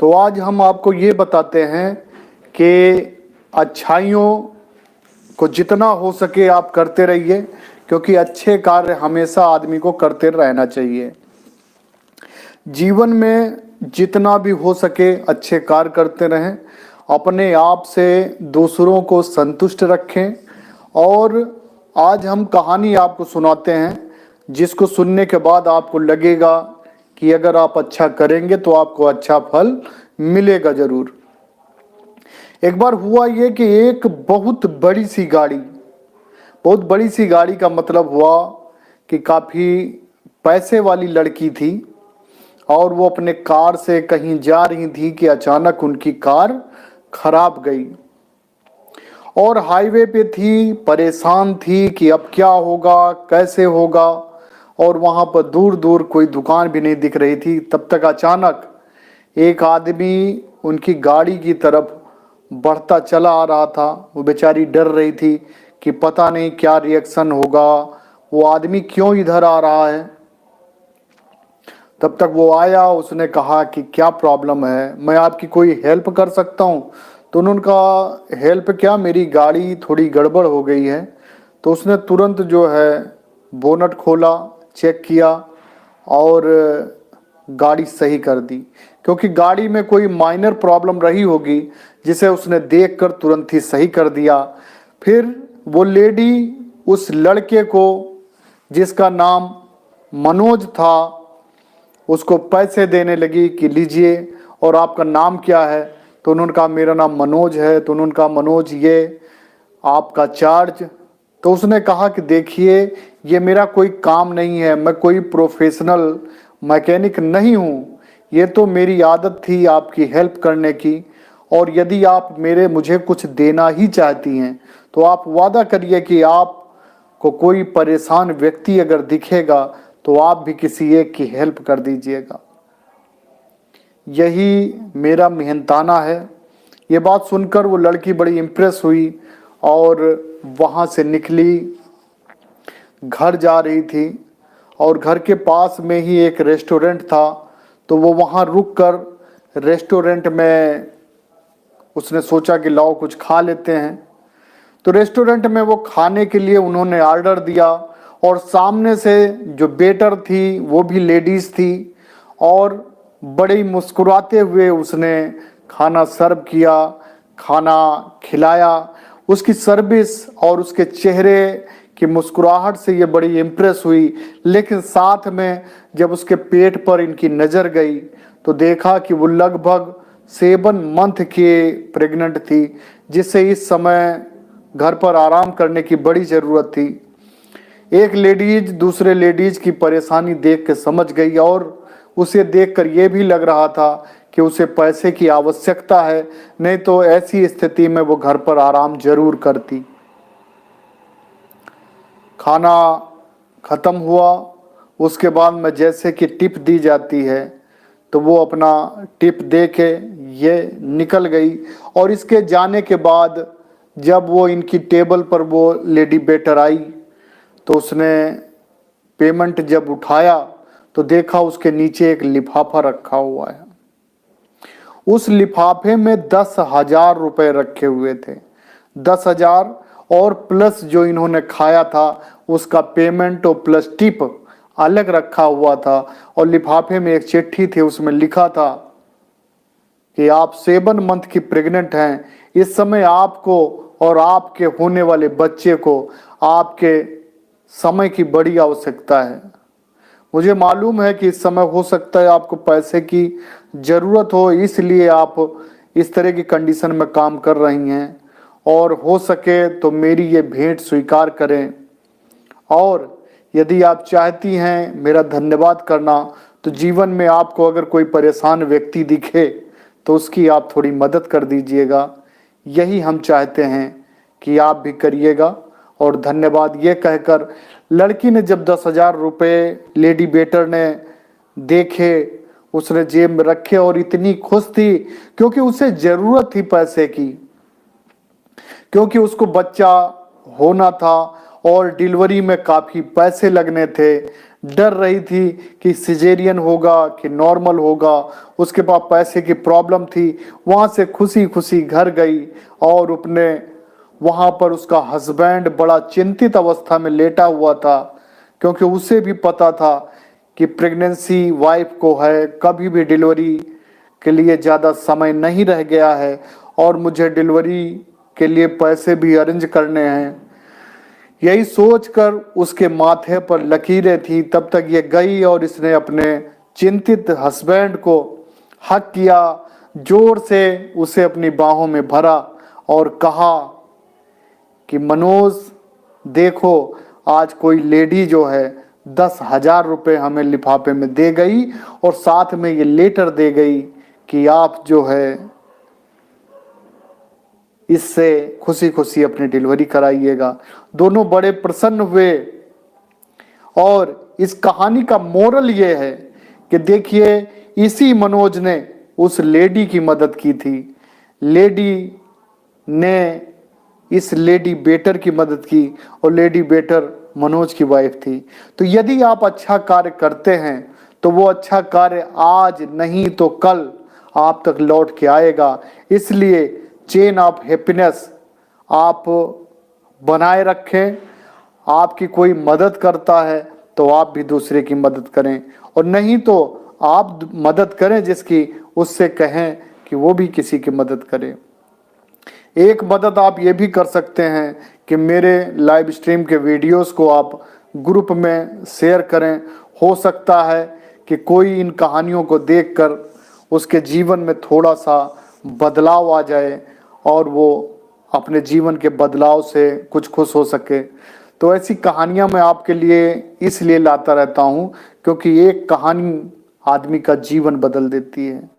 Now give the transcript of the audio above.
तो आज हम आपको ये बताते हैं कि अच्छाइयों को जितना हो सके आप करते रहिए, क्योंकि अच्छे कार्य हमेशा आदमी को करते रहना चाहिए। जीवन में जितना भी हो सके अच्छे कार्य करते रहें, अपने आप से दूसरों को संतुष्ट रखें। और आज हम कहानी आपको सुनाते हैं जिसको सुनने के बाद आपको लगेगा कि अगर आप अच्छा करेंगे तो आपको अच्छा फल मिलेगा ज़रूर। एक बार हुआ ये कि एक बहुत बड़ी सी गाड़ी का मतलब हुआ कि काफ़ी पैसे वाली लड़की थी और वो अपने कार से कहीं जा रही थी कि अचानक उनकी कार खराब गई और हाईवे पे थी, परेशान थी कि अब क्या होगा, कैसे होगा। और वहाँ पर दूर दूर कोई दुकान भी नहीं दिख रही थी। तब तक अचानक एक आदमी उनकी गाड़ी की तरफ बढ़ता चला आ रहा था। वो बेचारी डर रही थी कि पता नहीं क्या रिएक्शन होगा, वो आदमी क्यों इधर आ रहा है। तब तक वो आया, उसने कहा कि क्या प्रॉब्लम है, मैं आपकी कोई हेल्प कर सकता हूँ। तो उन्होंने कहा हेल्प क्या, मेरी गाड़ी थोड़ी गड़बड़ हो गई है। तो उसने तुरंत जो है बोनट खोला, चेक किया और गाड़ी सही कर दी, क्योंकि गाड़ी में कोई माइनर प्रॉब्लम रही होगी जिसे उसने देखकर तुरंत ही सही कर दिया। फिर वो लेडी उस लड़के को, जिसका नाम मनोज था, उसको पैसे देने लगी कि लीजिए, और आपका नाम क्या है। तो उन्होंने कहा मेरा नाम मनोज है। तो उन्होंने कहा मनोज, ये आपका चार्ज। तो उसने कहा कि देखिए, ये मेरा कोई काम नहीं है, मैं कोई प्रोफेशनल मैकेनिक नहीं हूँ, ये तो मेरी आदत थी आपकी हेल्प करने की। और यदि आप मुझे कुछ देना ही चाहती हैं तो आप वादा करिए कि आपको कोई परेशान व्यक्ति अगर दिखेगा तो आप भी किसी एक की हेल्प कर दीजिएगा। यही मेरा मेहनताना है। ये बात सुनकर वो लड़की बड़ी इम्प्रेस हुई और वहाँ से निकली, घर जा रही थी। और घर के पास में ही एक रेस्टोरेंट था, तो वो वहाँ रुक कर रेस्टोरेंट में उसने सोचा कि लाओ कुछ खा लेते हैं। तो रेस्टोरेंट में वो खाने के लिए उन्होंने ऑर्डर दिया और सामने से जो वेटर थी वो भी लेडीज़ थी और बड़े मुस्कुराते हुए उसने खाना सर्व किया, खाना खिलाया। उसकी सर्विस और उसके चेहरे की मुस्कुराहट से ये बड़ी इम्प्रेस हुई। लेकिन साथ में जब उसके पेट पर इनकी नज़र गई तो देखा कि वो लगभग 7 मंथ के प्रेग्नेंट थी, जिससे इस समय घर पर आराम करने की बड़ी ज़रूरत थी। एक लेडीज दूसरे लेडीज की परेशानी देख के समझ गई और उसे देखकर यह भी लग रहा था कि उसे पैसे की आवश्यकता है, नहीं तो ऐसी स्थिति में वो घर पर आराम जरूर करती। खाना ख़त्म हुआ, उसके बाद में जैसे कि टिप दी जाती है तो वो अपना टिप दे के ये निकल गई। और इसके जाने के बाद जब वो इनकी टेबल पर वो लेडी वेटर आई तो उसने पेमेंट जब उठाया तो देखा उसके नीचे एक लिफाफा रखा हुआ है। उस लिफाफे में 10,000 रुपये रखे हुए थे। 10,000 और प्लस जो इन्होंने खाया था उसका पेमेंट और प्लस टिप अलग रखा हुआ था। और लिफाफे में एक चिट्ठी थी, उसमें लिखा था कि आप 7 मंथ की प्रेग्नेंट हैं, इस समय आपको और आपके होने वाले बच्चे को आपके समय की बड़ी आवश्यकता है। मुझे मालूम है कि इस समय हो सकता है आपको पैसे की ज़रूरत हो, इसलिए आप इस तरह की कंडीशन में काम कर रही हैं, और हो सके तो मेरी ये भेंट स्वीकार करें। और यदि आप चाहती हैं मेरा धन्यवाद करना तो जीवन में आपको अगर कोई परेशान व्यक्ति दिखे तो उसकी आप थोड़ी मदद कर दीजिएगा। यही हम चाहते हैं कि आप भी करिएगा। और धन्यवाद ये कहकर लड़की ने जब 10,000 रुपये लेडी वेटर ने देखे, उसने जेब में रखे और इतनी खुश थी क्योंकि उसे ज़रूरत थी पैसे की, क्योंकि उसको बच्चा होना था और डिलीवरी में काफ़ी पैसे लगने थे। डर रही थी कि सिजेरियन होगा कि नॉर्मल होगा, उसके पास पैसे की प्रॉब्लम थी। वहाँ से खुशी खुशी घर गई और अपने वहाँ पर उसका हस्बैंड बड़ा चिंतित अवस्था में लेटा हुआ था, क्योंकि उसे भी पता था कि प्रेगनेंसी वाइफ को है, कभी भी डिलीवरी के लिए ज़्यादा समय नहीं रह गया है और मुझे डिलीवरी के लिए पैसे भी अरेंज करने हैं। यही सोचकर उसके माथे पर लकीरें थी। तब तक ये गई और इसने अपने चिंतित हस्बैंड को हक किया, जोर से उसे अपनी बाहों में भरा और कहा कि मनोज देखो, आज कोई लेडी जो है 10,000 रुपये हमें लिफाफे में दे गई और साथ में ये लेटर दे गई कि आप जो है इससे खुशी खुशी अपनी डिलीवरी कराइएगा। दोनों बड़े प्रसन्न हुए। और इस कहानी का मोरल ये है कि देखिए, इसी मनोज ने उस लेडी की मदद की थी। लेडी ने इस लेडी बेटर की मदद की और लेडी बेटर मनोज की वाइफ थी। तो यदि आप अच्छा कार्य करते हैं तो वो अच्छा कार्य आज नहीं तो कल आप तक लौट के आएगा। इसलिए चेन ऑफ हैप्पीनेस आप बनाए रखें। आपकी कोई मदद करता है तो आप भी दूसरे की मदद करें, और नहीं तो आप मदद करें जिसकी, उससे कहें कि वो भी किसी की मदद करे। एक मदद आप ये भी कर सकते हैं कि मेरे लाइव स्ट्रीम के वीडियोस को आप ग्रुप में शेयर करें। हो सकता है कि कोई इन कहानियों को देखकर उसके जीवन में थोड़ा सा बदलाव आ जाए और वो अपने जीवन के बदलाव से कुछ खुश हो सके। तो ऐसी कहानियां मैं आपके लिए इसलिए लाता रहता हूं क्योंकि एक कहानी आदमी का जीवन बदल देती है।